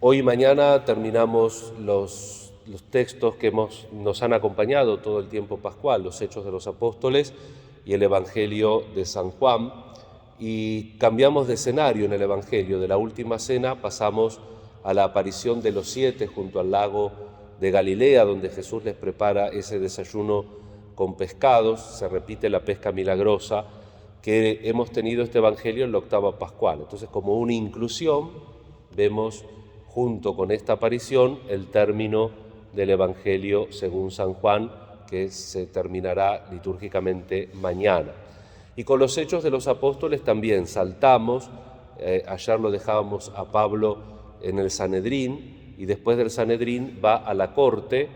Hoy y mañana terminamos los textos que nos han acompañado todo el tiempo pascual, los Hechos de los Apóstoles y el Evangelio de San Juan, y cambiamos de escenario en el Evangelio. De la última cena pasamos a la aparición de los 7 junto al lago de Galilea, donde Jesús les prepara ese desayuno con pescados. Se repite la pesca milagrosa que hemos tenido este Evangelio en la octava pascual. Entonces, como una inclusión, vemos junto con esta aparición el término del Evangelio según San Juan, que se terminará litúrgicamente mañana. Y con los Hechos de los Apóstoles también saltamos. Ayer lo dejábamos a Pablo en el Sanedrín, y después del Sanedrín va a la corte.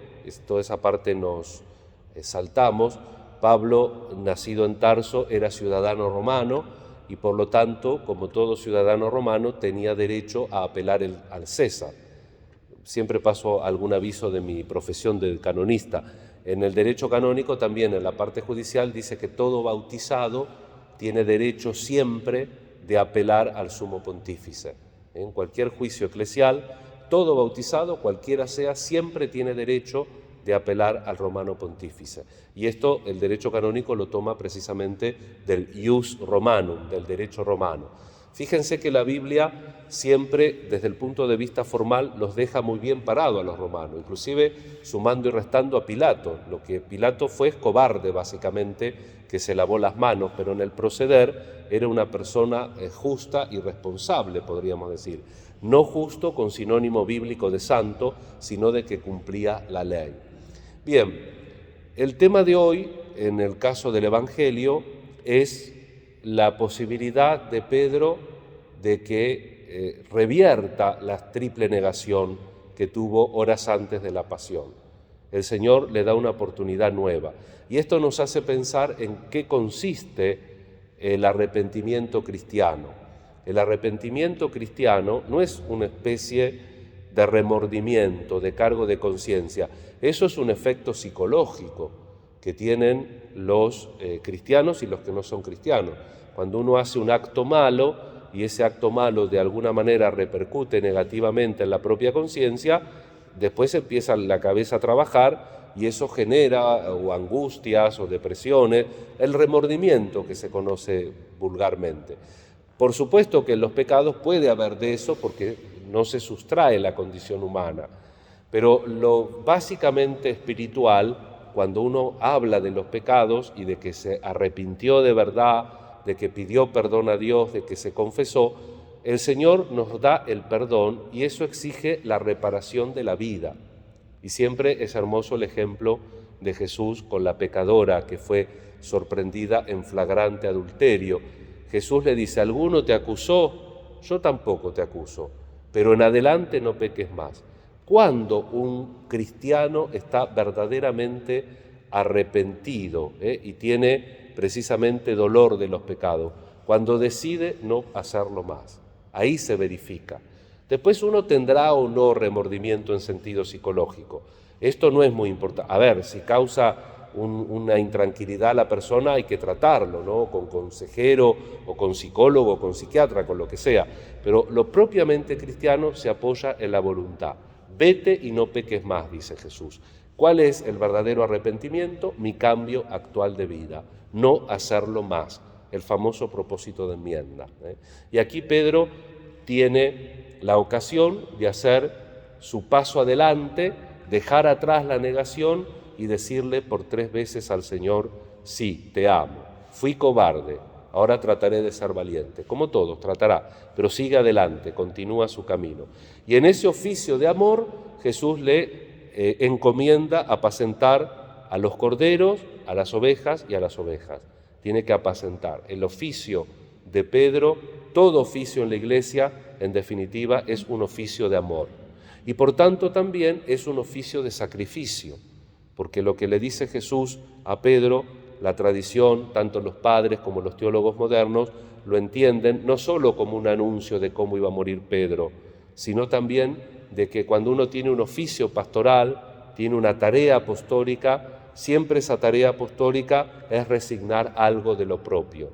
Toda esa parte nos saltamos. Pablo, nacido en Tarso, era ciudadano romano, y por lo tanto, como todo ciudadano romano, tenía derecho a apelar al César. Siempre paso algún aviso de mi profesión de canonista. En el derecho canónico también, en la parte judicial, dice que todo bautizado tiene derecho siempre de apelar al sumo pontífice. En cualquier juicio eclesial, todo bautizado, cualquiera sea, siempre tiene derecho de apelar al romano pontífice. Y esto el derecho canónico lo toma precisamente del ius romanum, del derecho romano. Fíjense que la Biblia siempre, desde el punto de vista formal, los deja muy bien parados a los romanos, inclusive sumando y restando a Pilato. Lo que Pilato fue es cobarde, básicamente, que se lavó las manos, pero en el proceder era una persona justa y responsable, podríamos decir. No justo con sinónimo bíblico de santo, sino de que cumplía la ley. Bien, el tema de hoy, en el caso del Evangelio, es la posibilidad de Pedro de que revierta la triple negación que tuvo horas antes de la pasión. El Señor le da una oportunidad nueva, y esto nos hace pensar en qué consiste el arrepentimiento cristiano. El arrepentimiento cristiano no es una especie de remordimiento, de cargo de conciencia. Eso es un efecto psicológico que tienen los cristianos y los que no son cristianos. Cuando uno hace un acto malo y ese acto malo de alguna manera repercute negativamente en la propia conciencia, después empieza la cabeza a trabajar y eso genera o angustias o depresiones, el remordimiento que se conoce vulgarmente. Por supuesto que en los pecados puede haber de eso porque no se sustrae la condición humana, pero lo básicamente espiritual, cuando uno habla de los pecados y de que se arrepintió de verdad, de que pidió perdón a Dios, de que se confesó, el Señor nos da el perdón y eso exige la reparación de la vida. Y siempre es hermoso el ejemplo de Jesús con la pecadora que fue sorprendida en flagrante adulterio. Jesús le dice: ¿alguno te acusó? Yo tampoco te acuso, pero en adelante no peques más. Cuando un cristiano está verdaderamente arrepentido y tiene precisamente dolor de los pecados, cuando decide no hacerlo más, ahí se verifica. Después uno tendrá o no remordimiento en sentido psicológico. Esto no es muy importante. A ver, si causa una intranquilidad a la persona, hay que tratarlo, ¿no? Con consejero o con psicólogo o con psiquiatra, con lo que sea. Pero lo propiamente cristiano se apoya en la voluntad. Vete y no peques más, dice Jesús. ¿Cuál es el verdadero arrepentimiento? Mi cambio actual de vida, no hacerlo más, el famoso propósito de enmienda. Y aquí Pedro tiene la ocasión de hacer su paso adelante, dejar atrás la negación y decirle por 3 veces al Señor: sí, te amo, fui cobarde, ahora trataré de ser valiente. Como todos, tratará, pero sigue adelante, continúa su camino. Y en ese oficio de amor, Jesús le encomienda apacentar a los corderos, a las ovejas y a las ovejas. Tiene que apacentar. El oficio de Pedro, todo oficio en la Iglesia, en definitiva, es un oficio de amor. Y por tanto también es un oficio de sacrificio, porque lo que le dice Jesús a Pedro, la tradición, tanto los padres como los teólogos modernos, lo entienden no solo como un anuncio de cómo iba a morir Pedro, sino también de que cuando uno tiene un oficio pastoral, tiene una tarea apostólica, siempre esa tarea apostólica es resignar algo de lo propio.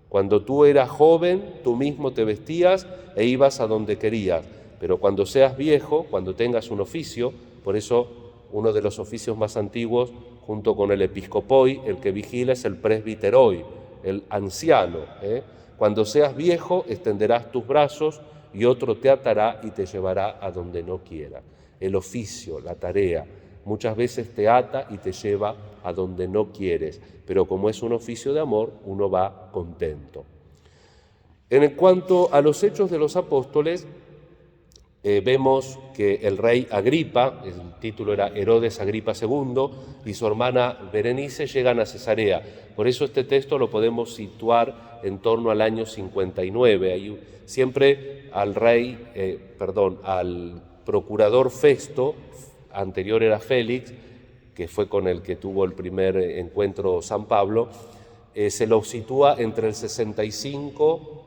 Cuando tú eras joven, tú mismo te vestías e ibas a donde querías, Pero cuando seas viejo, cuando tengas un oficio, por eso uno de los oficios más antiguos, junto con el episcopoi, el que vigila es el presbiteroi, el anciano. Cuando seas viejo, extenderás tus brazos y otro te atará y te llevará a donde no quiera. El oficio, la tarea, muchas veces te ata y te lleva a donde no quieres, pero como es un oficio de amor, uno va contento. En cuanto a los hechos de los apóstoles, vemos que el rey Agripa, el título era Herodes Agripa II, y su hermana Berenice llegan a Cesarea. Por eso este texto lo podemos situar en torno al año 59. Siempre al al procurador Festo, anterior era Félix, que fue con el que tuvo el primer encuentro San Pablo, se lo sitúa entre el 65,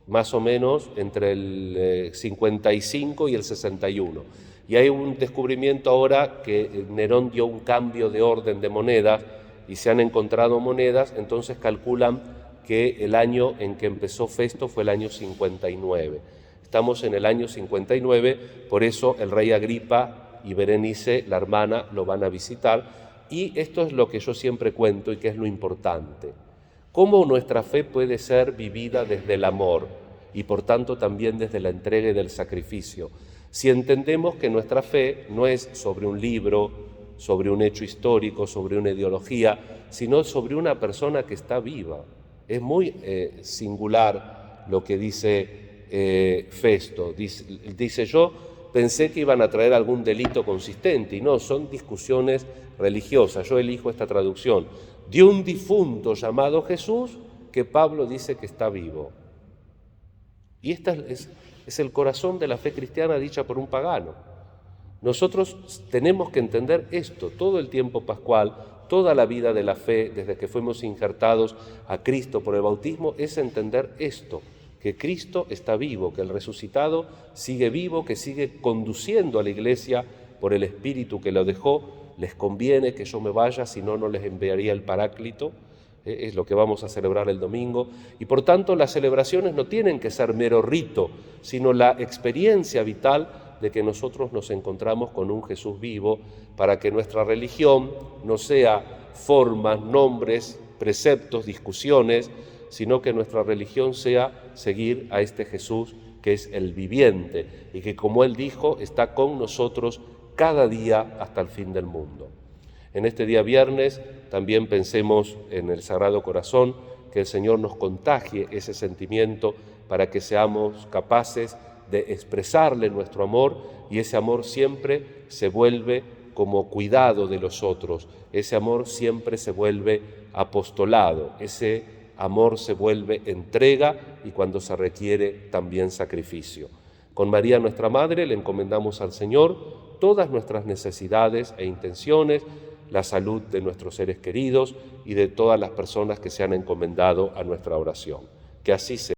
más o menos entre el 55 y el 61. Y hay un descubrimiento ahora que Nerón dio un cambio de orden de monedas y se han encontrado monedas, entonces calculan que el año en que empezó Festo fue el año 59. Estamos en el año 59, por eso el rey Agripa y Berenice, la hermana, lo van a visitar. Y esto es lo que yo siempre cuento y que es lo importante. ¿Cómo nuestra fe puede ser vivida desde el amor y por tanto también desde la entrega y del sacrificio? Si entendemos que nuestra fe no es sobre un libro, sobre un hecho histórico, sobre una ideología, sino sobre una persona que está viva. Es muy singular lo que dice Festo. Dice, yo pensé que iban a traer algún delito consistente, y no, son discusiones religiosas. Yo elijo esta traducción. De un difunto llamado Jesús, que Pablo dice que está vivo. Y este es el corazón de la fe cristiana dicha por un pagano. Nosotros tenemos que entender esto, todo el tiempo pascual, toda la vida de la fe, desde que fuimos injertados a Cristo por el bautismo, es entender esto, que Cristo está vivo, que el resucitado sigue vivo, que sigue conduciendo a la iglesia por el Espíritu que lo dejó. Les conviene que yo me vaya, si no, no les enviaría el Paráclito. Es lo que vamos a celebrar el domingo. Y por tanto, las celebraciones no tienen que ser mero rito, sino la experiencia vital de que nosotros nos encontramos con un Jesús vivo, para que nuestra religión no sea formas, nombres, preceptos, discusiones, sino que nuestra religión sea seguir a este Jesús que es el viviente y que, como Él dijo, está con nosotros cada día hasta el fin del mundo. En este día viernes también pensemos en el Sagrado Corazón, que el Señor nos contagie ese sentimiento para que seamos capaces de expresarle nuestro amor, y ese amor siempre se vuelve como cuidado de los otros, ese amor siempre se vuelve apostolado, ese amor se vuelve entrega y cuando se requiere también sacrificio. Con María nuestra Madre le encomendamos al Señor todas nuestras necesidades e intenciones, la salud de nuestros seres queridos y de todas las personas que se han encomendado a nuestra oración. Que así sea.